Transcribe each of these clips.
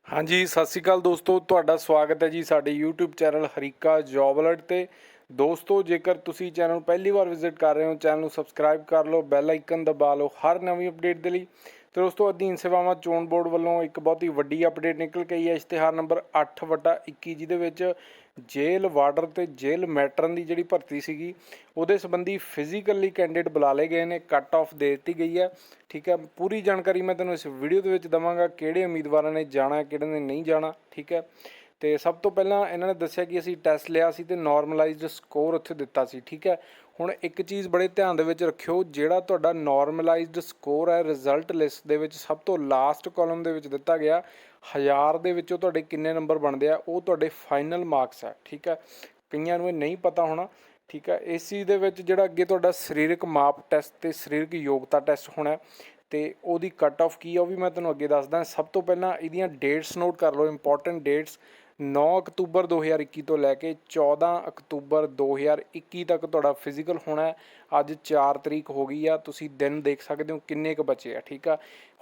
हाँ जी, सत श्री अकाल दोस्तों, ਤੁਹਾਡਾ ਸਵਾਗਤ ਹੈ ਜੀ ਸਾਡੇ YouTube channel Harike job alert ਤੇ। ਦੋਸਤੋ, ਜੇਕਰ ਤੁਸੀਂ ਚੈਨਲ ਨੂੰ ਪਹਿਲੀ ਵਾਰ ਵਿਜ਼ਿਟ ਕਰ ਰਹੇ ਹੋ, ਚੈਨਲ ਨੂੰ ਸਬਸਕ੍ਰਾਈਬ ਕਰ ਲਓ, ਬੈਲ ਆਈਕਨ ਦਬਾ ਲਓ ਹਰ ਨਵੀਂ ਅਪਡੇਟ ਦੇ ਲਈ। ਤੇ ਦੋਸਤੋ, ਅਧੀਨ ਸੇਵਾਵਾਂ ਚੋਣ ਬੋਰਡ ਵੱਲੋਂ ਇੱਕ ਬਹੁਤ ਹੀ ਵੱਡੀ ਅਪਡੇਟ ਨਿਕਲ ਕੇ ਆਈ ਹੈ, ਇਸ਼ਤਿਹਾਰ ਨੰਬਰ 8/21, ਜਿਹਦੇ ਵਿੱਚ ਜੇਲ੍ਹ ਵਾਰਡਰ ਤੇ ਜੇਲ੍ਹ ਮੈਟਰਨ ਦੀ ਜਿਹੜੀ ਭਰਤੀ ਸੀਗੀ ਉਹਦੇ ਸੰਬੰਧੀ ਫਿਜ਼ੀਕਲੀ ਕੈਂਡੀਡੇਟ ਬੁਲਾ ਲਏ ਗਏ ਨੇ, ਕੱਟ ਆਫ ਦੇ ਦਿੱਤੀ ਗਈ ਹੈ। ਠੀਕ ਹੈ, ਪੂਰੀ ਜਾਣਕਾਰੀ ਮੈਂ ਤੁਹਾਨੂੰ ਇਸ ਵੀਡੀਓ ਦੇ ਵਿੱਚ ਦੇਵਾਂਗਾ, ਕਿਹੜੇ ਉਮੀਦਵਾਰਾਂ ਨੇ ਜਾਣਾ, ਕਿਹੜੇ ਨੇ ਨਹੀਂ ਜਾਣਾ। ਠੀਕ ਹੈ, ਤੇ ਸਭ ਤੋਂ ਪਹਿਲਾਂ ਇਹਨਾਂ ਨੇ ਦੱਸਿਆ ਕਿ ਅਸੀਂ ਟੈਸਟ ਲਿਆ ਸੀ ਤੇ ਨਾਰਮਲਾਈਜ਼ਡ ਸਕੋਰ ਉੱਥੇ ਦਿੱਤਾ ਸੀ। ਠੀਕ ਹੈ, ਹੁਣ ਇੱਕ ਚੀਜ਼ ਬੜੇ ਧਿਆਨ ਦੇ ਵਿੱਚ ਰੱਖਿਓ, ਜਿਹੜਾ ਤੁਹਾਡਾ ਨਾਰਮਲਾਈਜ਼ਡ ਸਕੋਰ ਹੈ ਰਿਜ਼ਲਟ ਲਿਸਟ ਦੇ ਵਿੱਚ ਸਭ ਤੋਂ ਲਾਸਟ ਕਾਲਮ ਦੇ ਵਿੱਚ ਦਿੱਤਾ ਗਿਆ, 1000 ਦੇ ਵਿੱਚੋਂ ਤੁਹਾਡੇ ਕਿੰਨੇ ਨੰਬਰ ਬਣਦੇ ਆ, ਉਹ ਤੁਹਾਡੇ ਫਾਈਨਲ ਮਾਰਕਸ ਹੈ। ਠੀਕ ਹੈ, ਕਈਆਂ ਨੂੰ ਇਹ ਨਹੀਂ ਪਤਾ ਹੋਣਾ। ਠੀਕ ਹੈ, ਇਸ ਚੀਜ਼ ਦੇ ਵਿੱਚ ਜਿਹੜਾ ਅੱਗੇ ਤੁਹਾਡਾ ਸਰੀਰਕ ਮਾਪ ਟੈਸਟ ਤੇ ਸਰੀਰਕ ਯੋਗਤਾ ਟੈਸਟ ਹੋਣਾ ਤੇ ਉਹਦੀ ਕੱਟ ਆਫ ਕੀ ਆ ਉਹ ਵੀ ਮੈਂ ਤੁਹਾਨੂੰ ਅੱਗੇ ਦੱਸਦਾ। ਸਭ ਤੋਂ ਪਹਿਲਾਂ ਇਹਦੀਆਂ ਡੇਟਸ ਨੋਟ ਕਰ ਲਓ, ਇੰਪੋਰਟੈਂਟ ਡੇਟਸ। 9 ਅਕਤੂਬਰ 2021 ਤੋਂ ਲੈ ਕੇ 14 ਅਕਤੂਬਰ 2021 ਤੱਕ ਤੁਹਾਡਾ ਫਿਜ਼ੀਕਲ ਹੋਣਾ ਹੈ। ਅੱਜ 4 ਤਰੀਕ ਹੋ ਗਈ ਆ, ਤੁਸੀਂ ਦਿਨ ਦੇਖ ਸਕਦੇ ਹੋ ਕਿੰਨੇ ਕੁ ਬਚੇ ਆ। ਠੀਕ ਆ,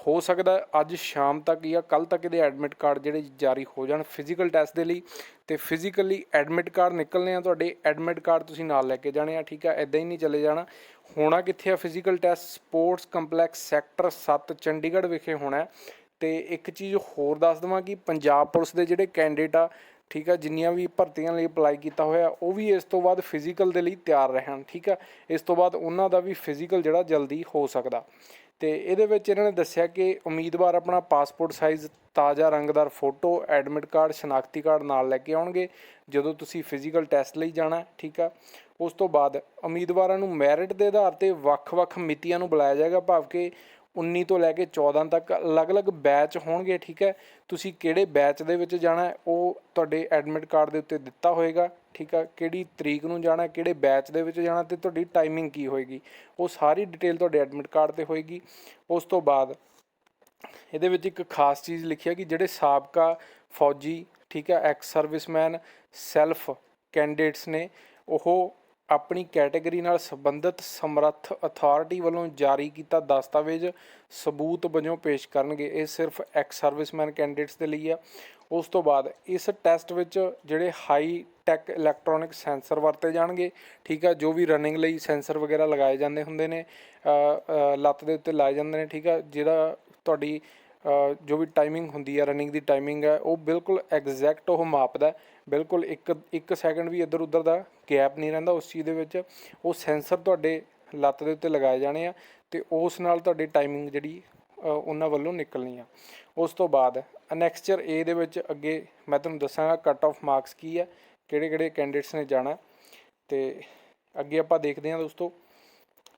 ਹੋ ਸਕਦਾ ਅੱਜ ਸ਼ਾਮ ਤੱਕ ਜਾਂ ਕੱਲ੍ਹ ਤੱਕ ਇਹਦੇ ਐਡਮਿਟ ਕਾਰਡ ਜਿਹੜੇ ਜਾਰੀ ਹੋ ਜਾਣ ਫਿਜ਼ੀਕਲ ਟੈਸਟ ਦੇ ਲਈ। ਤੇ ਫਿਜ਼ੀਕਲੀ ਐਡਮਿਟ ਕਾਰਡ ਨਿਕਲਣੇ ਆ ਤੁਹਾਡੇ, ਐਡਮਿਟ ਕਾਰਡ ਤੁਸੀਂ ਨਾਲ ਲੈ ਕੇ ਜਾਣੇ ਆ। ਠੀਕ ਆ, ਇੱਦਾਂ ਹੀ ਨਹੀਂ ਚਲੇ ਜਾਣਾ। ਹੋਣਾ ਕਿੱਥੇ ਆ physical test? Sports complex sector 7 Chandigarh ਵਿਖੇ ਹੋਣਾ। ਤੇ ਇੱਕ ਚੀਜ਼ ਹੋਰ ਦੱਸ ਦੇਵਾਂ ਕਿ ਪੰਜਾਬ ਪੁਲਿਸ ਦੇ ਜਿਹੜੇ ਕੈਂਡੀਡੇਟ ਆ, ਠੀਕ ਆ, ਜਿੰਨੀਆਂ ਵੀ ਭਰਤੀਆਂ ਲਈ ਅਪਲਾਈ ਕੀਤਾ ਹੋਇਆ, ਉਹ ਵੀ ਇਸ ਤੋਂ ਬਾਅਦ ਫਿਜ਼ੀਕਲ ਦੇ ਲਈ ਤਿਆਰ ਰਹਿਣ। ਠੀਕ ਆ, ਇਸ ਤੋਂ ਬਾਅਦ ਉਹਨਾਂ ਦਾ ਵੀ ਫਿਜ਼ੀਕਲ ਜਿਹੜਾ ਜਲਦੀ ਹੋ ਸਕਦਾ। ਤੇ ਇਹਦੇ ਵਿੱਚ ਇਹਨਾਂ ਨੇ ਦੱਸਿਆ ਕਿ ਉਮੀਦਵਾਰ ਆਪਣਾ ਪਾਸਪੋਰਟ ਸਾਈਜ਼ ਤਾਜ਼ਾ ਰੰਗਦਾਰ ਫੋਟੋ, ਐਡਮਿਟ ਕਾਰਡ, ਸ਼ਨਾਖਤੀ ਕਾਰਡ ਨਾਲ ਲੈ ਕੇ ਆਉਣਗੇ ਜਦੋਂ ਤੁਸੀਂ ਫਿਜ਼ੀਕਲ ਟੈਸਟ ਲਈ ਜਾਣਾ। ਠੀਕ ਆ, ਉਸ ਤੋਂ ਬਾਅਦ ਉਮੀਦਵਾਰਾਂ ਨੂੰ ਮੈਰਿਟ ਦੇ ਆਧਾਰ 'ਤੇ ਵੱਖ-ਵੱਖ ਮਿਤੀਆਂ ਨੂੰ ਬੁਲਾਇਆ ਜਾਏਗਾ, ਭਾਵ ਕਿ 19 ਤੋਂ ਲੈ ਕੇ 14 ਤੱਕ ਅਲੱਗ-ਅਲੱਗ ਬੈਚ ਹੋਣਗੇ। ਠੀਕ ਹੈ, ਤੁਸੀਂ ਕਿਹੜੇ ਬੈਚ ਦੇ ਵਿੱਚ ਜਾਣਾ ਉਹ ਤੁਹਾਡੇ ਐਡਮਿਟ ਕਾਰਡ ਦੇ ਉੱਤੇ ਦਿੱਤਾ ਹੋਏਗਾ। ਠੀਕ ਆ, ਕਿਹੜੀ ਤਰੀਕ ਨੂੰ ਜਾਣਾ, ਕਿਹੜੇ ਬੈਚ ਦੇ ਵਿੱਚ ਜਾਣਾ ਅਤੇ ਤੁਹਾਡੀ ਟਾਈਮਿੰਗ ਕੀ ਹੋਏਗੀ, ਉਹ ਸਾਰੀ ਡਿਟੇਲ ਤੁਹਾਡੇ ਐਡਮਿਟ ਕਾਰਡ 'ਤੇ ਹੋਏਗੀ। ਉਸ ਤੋਂ ਬਾਅਦ ਇਹਦੇ ਵਿੱਚ ਇੱਕ ਖਾਸ ਚੀਜ਼ ਲਿਖੀ ਹੈ ਕਿ ਜਿਹੜੇ ਸਾਬਕਾ ਫੌਜੀ, ਠੀਕ ਹੈ, ਐਕਸ ਸਰਵਿਸਮੈਨ ਸੈਲਫ ਕੈਂਡੀਡੇਟਸ ਨੇ, ਉਹ ਆਪਣੀ ਕੈਟੇਗਰੀ ਨਾਲ ਸੰਬੰਧਿਤ ਸਮਰੱਥ ਅਥਾਰਟੀ ਵੱਲੋਂ ਜਾਰੀ ਕੀਤਾ ਦਸਤਾਵੇਜ਼ ਸਬੂਤ ਵਜੋਂ ਪੇਸ਼ ਕਰਨਗੇ। ਇਹ ਸਿਰਫ ਐਕਸ ਸਰਵਿਸਮੈਨ ਕੈਂਡੀਡੇਟਸ ਦੇ ਲਈ ਆ। ਉਸ ਤੋਂ ਬਾਅਦ ਇਸ ਟੈਸਟ ਵਿੱਚ ਜਿਹੜੇ ਹਾਈ ਟੈਕ ਇਲੈਕਟ੍ਰੋਨਿਕ ਸੈਂਸਰ ਵਰਤੇ ਜਾਣਗੇ। ਠੀਕ ਆ, ਜੋ ਵੀ ਰਨਿੰਗ ਲਈ ਸੈਂਸਰ ਵਗੈਰਾ ਲਗਾਏ ਜਾਂਦੇ ਹੁੰਦੇ ਨੇ, ਲੱਤ ਦੇ ਉੱਤੇ ਲਾਏ ਜਾਂਦੇ ਨੇ। ਠੀਕ ਆ, ਜਿਹੜਾ ਤੁਹਾਡੀ ਜੋ ਵੀ ਟਾਈਮਿੰਗ ਹੁੰਦੀ ਹੈ, ਰਨਿੰਗ ਦੀ ਟਾਈਮਿੰਗ ਹੈ, ਉਹ ਬਿਲਕੁਲ ਐਗਜ਼ੈਕਟ ਉਹ ਮਾਪਦਾ, ਬਿਲਕੁਲ ਇੱਕ ਸੈਕਿੰਡ ਵੀ ਇੱਧਰ ਉੱਧਰ ਦਾ ਗੈਪ ਨਹੀਂ ਰਹਿੰਦਾ ਉਸ ਚੀਜ਼ ਦੇ ਵਿੱਚ। ਉਹ ਸੈਂਸਰ ਤੁਹਾਡੇ ਲੱਤ ਦੇ ਉੱਤੇ ਲਗਾਏ ਜਾਣੇ ਆ ਅਤੇ ਉਸ ਨਾਲ ਤੁਹਾਡੀ ਟਾਈਮਿੰਗ ਜਿਹੜੀ ਉਹਨਾਂ ਵੱਲੋਂ ਨਿਕਲਣੀ ਆ। ਉਸ ਤੋਂ ਬਾਅਦ ਅਨੈਕਸਚਰ ਏ ਦੇ ਵਿੱਚ ਅੱਗੇ ਮੈਂ ਤੁਹਾਨੂੰ ਦੱਸਾਂਗਾ ਕੱਟ ਆਫ ਮਾਰਕਸ ਕੀ ਹੈ, ਕਿਹੜੇ ਕਿਹੜੇ ਕੈਂਡੀਡੇਟਸ ਨੇ ਜਾਣਾ। ਅਤੇ ਅੱਗੇ ਆਪਾਂ ਦੇਖਦੇ ਹਾਂ ਦੋਸਤੋ,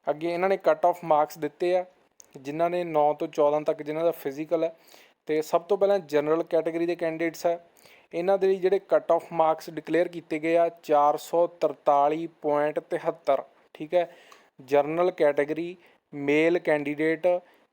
ਅੱਗੇ ਇਹਨਾਂ ਨੇ ਕੱਟ ਆਫ ਮਾਰਕਸ ਦਿੱਤੇ ਆ ਜਿਨ੍ਹਾਂ ਨੇ 9 ਤੋਂ 14 ਤੱਕ ਜਿਨ੍ਹਾਂ ਦਾ ਫਿਜ਼ੀਕਲ ਹੈ। ਅਤੇ ਸਭ ਤੋਂ ਪਹਿਲਾਂ ਜਨਰਲ ਕੈਟੇਗਰੀ ਦੇ ਕੈਂਡੀਡੇਟਸ ਹੈ, ਇਹਨਾਂ ਦੇ ਲਈ ਜਿਹੜੇ ਕੱਟ ਆਫ ਮਾਰਕਸ ਡਿਕਲੇਅਰ ਕੀਤੇ ਗਏ ਆ 443.73। ਠੀਕ ਹੈ, ਜਨਰਲ ਕੈਟੇਗਰੀ ਮੇਲ ਕੈਂਡੀਡੇਟ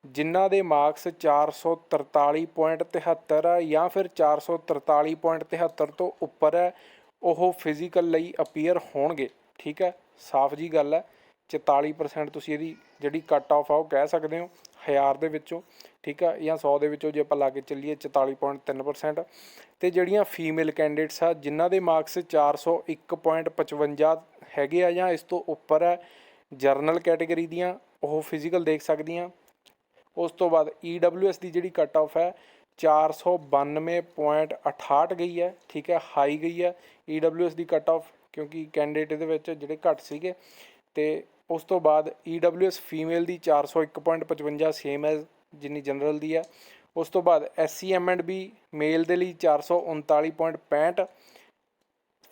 ਜਿਨ੍ਹਾਂ ਦੇ ਮਾਰਕਸ 443.73 ਆ ਜਾਂ ਫਿਰ 443.73 ਤੋਂ ਉੱਪਰ ਹੈ, ਉਹ ਫਿਜ਼ੀਕਲ ਲਈ ਅਪੀਅਰ ਹੋਣਗੇ। ਠੀਕ ਹੈ, ਸਾਫ਼ ਜੀ ਗੱਲ ਹੈ। 44% ਤੁਸੀਂ ਇਹਦੀ ਜਿਹੜੀ ਕੱਟ ਆਫ ਆ ਉਹ ਕਹਿ ਸਕਦੇ ਹੋ 1000 ਦੇ ਵਿੱਚੋਂ। ਠੀਕ ਆ, ਜਾਂ 100 ਦੇ ਵਿੱਚੋਂ ਜੇ ਆਪਾਂ ਲਾ ਕੇ ਚੱਲੀਏ 44.3%। ਅਤੇ ਜਿਹੜੀਆਂ ਫੀਮੇਲ ਕੈਂਡੀਡੇਟਸ ਆ ਜਿਨ੍ਹਾਂ ਦੇ ਮਾਰਕਸ 401.55 ਹੈਗੇ ਆ ਜਾਂ ਇਸ ਤੋਂ ਉੱਪਰ ਹੈ, ਜਰਨਲ ਕੈਟੇਗਰੀ ਦੀਆਂ, ਉਹ ਫਿਜ਼ੀਕਲ ਦੇਖ ਸਕਦੀਆਂ। ਉਸ ਤੋਂ ਬਾਅਦ EWS ਦੀ ਜਿਹੜੀ ਕੱਟ ਆਫ ਹੈ 492.68 ਗਈ ਹੈ। ਠੀਕ ਹੈ, ਹਾਈ ਗਈ ਹੈ EWS ਦੀ ਕੱਟ ਆਫ, ਕਿਉਂਕਿ ਕੈਂਡੀਡੇਟ ਇਹਦੇ ਵਿੱਚ ਜਿਹੜੇ ਘੱਟ ਸੀਗੇ। ਅਤੇ ਉਸ ਤੋਂ ਬਾਅਦ EWS ਫੀਮੇਲ ਦੀ 401.55 ਸੇਮ ਹੈ ਜਿੰਨੀ ਜਨਰਲ ਦੀ ਹੈ। ਉਸ ਤੋਂ ਬਾਅਦ SCM&B ਮੇਲ ਦੇ ਲਈ 439.65,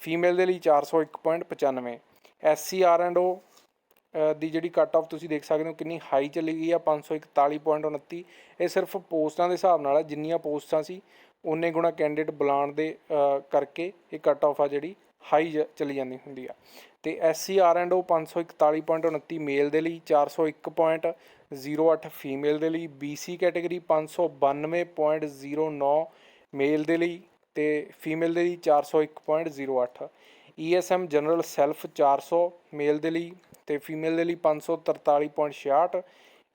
ਫੀਮੇਲ ਦੇ ਲਈ 401.95। SCR&O ਦੀ ਜਿਹੜੀ ਕੱਟ ਆਫ ਤੁਸੀਂ ਦੇਖ ਸਕਦੇ ਹੋ ਕਿੰਨੀ ਹਾਈ ਚਲੀ ਗਈ ਆ 541.29। ਇਹ ਸਿਰਫ ਪੋਸਟਾਂ ਦੇ ਹਿਸਾਬ ਨਾਲ ਹੈ, ਜਿੰਨੀਆਂ ਪੋਸਟਾਂ ਸੀ ਉਨੇ ਗੁਣਾ ਕੈਂਡੀਡੇਟ ਬੁਲਾਉਣ ਦੇ ਕਰਕੇ ਇਹ ਕੱਟ ਆਫ ਆ ਜਿਹੜੀ ਹਾਈ ਚਲੀ ਜਾਂਦੀ ਹੁੰਦੀ ਆ। ਅਤੇ SCR&O 541.29 ਮੇਲ ਦੇ ਲਈ, 401.08 ਫੀਮੇਲ ਦੇ ਲਈ। BC ਕੈਟੇਗਰੀ 592.09 ਮੇਲ ਦੇ ਲਈ ਅਤੇ ਫੀਮੇਲ ਦੇ ਲਈ 401.08। ESM ਜਨਰਲ ਸੈਲਫ 400 ਮੇਲ ਦੇ ਲਈ ਅਤੇ ਫੀਮੇਲ ਦੇ ਲਈ 543.66।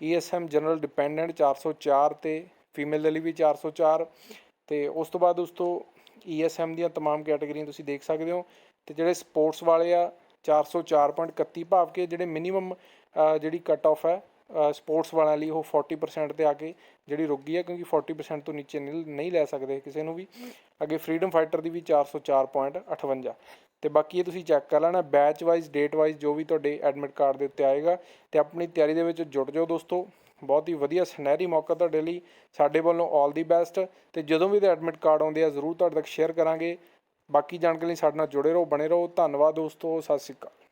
ESM ਜਨਰਲ ਡਿਪੈਂਡੈਂਟ 404 ਅਤੇ ਫੀਮੇਲ ਦੇ ਲਈ ਵੀ 404। ਤੇ ਉਸ ਤੋਂ ਬਾਅਦ ਦੋਸਤੋ ESM ਦੀਆਂ तमाम ਕੈਟਾਗਰੀਆਂ ਤੁਸੀਂ ਦੇਖ ਸਕਦੇ ਹੋ। ਤੇ ਜਿਹੜੇ ਸਪੋਰਟਸ ਵਾਲੇ ਆ 404.31, ਭਾਵ ਕਿ ਜਿਹੜੇ ਮਿਨੀਮਮ ਜਿਹੜੀ ਕੱਟ ਆਫ ਹੈ ਸਪੋਰਟਸ ਵਾਲਿਆਂ ਲਈ ਉਹ 40% 'ਤੇ ਆ ਕੇ ਜਿਹੜੀ ਰੁਕ ਗਈ ਹੈ, ਕਿਉਂਕਿ 40% ਤੋਂ ਨੀਚੇ ਨਹੀਂ ਲੈ ਸਕਦੇ ਕਿਸੇ ਨੂੰ ਵੀ। ਅੱਗੇ ਫਰੀडम ਫਾਈਟਰ ਦੀ ਵੀ 404.58। ਤੇ ਬਾਕੀ ਇਹ ਤੁਸੀਂ ਚੈੱਕ ਕਰ ਲੈਣਾ ਬੈਚ ਵਾਈਜ਼, ਡੇਟ ਵਾਈਜ਼, ਜੋ ਵੀ ਤੁਹਾਡੇ ਐਡਮਿਟ ਕਾਰਡ ਦੇ ਉੱਤੇ ਆਏਗਾ। ਤੇ ਆਪਣੀ ਤਿਆਰੀ ਦੇ ਵਿੱਚ ਜੁੜ ਜਾਓ ਦੋਸਤੋ, ਬਹੁਤ ਹੀ ਵਧੀਆ ਸੁਨਹਿਰੀ ਮੌਕਾ ਤੁਹਾਡੇ ਲਈ। ਸਾਡੇ ਵੱਲੋਂ ਆਲ ਦੀ ਬੈਸਟ। ਤੇ ਜਦੋਂ ਵੀ ਐਡਮਿਟ ਕਾਰਡ ਆਉਂਦੇ ਆ ਜ਼ਰੂਰ ਤੁਹਾਡੇ ਤੱਕ ਸ਼ੇਅਰ ਕਰਾਂਗੇ। ਬਾਕੀ ਜਾਣਕਾਰੀ ਲਈ ਸਾਡੇ ਨਾਲ ਜੁੜੇ ਰਹੋ, ਬਣੇ ਰਹੋ। ਧੰਨਵਾਦ ਦੋਸਤੋ, ਸਤਿ ਸ਼੍ਰੀ ਅਕਾਲ।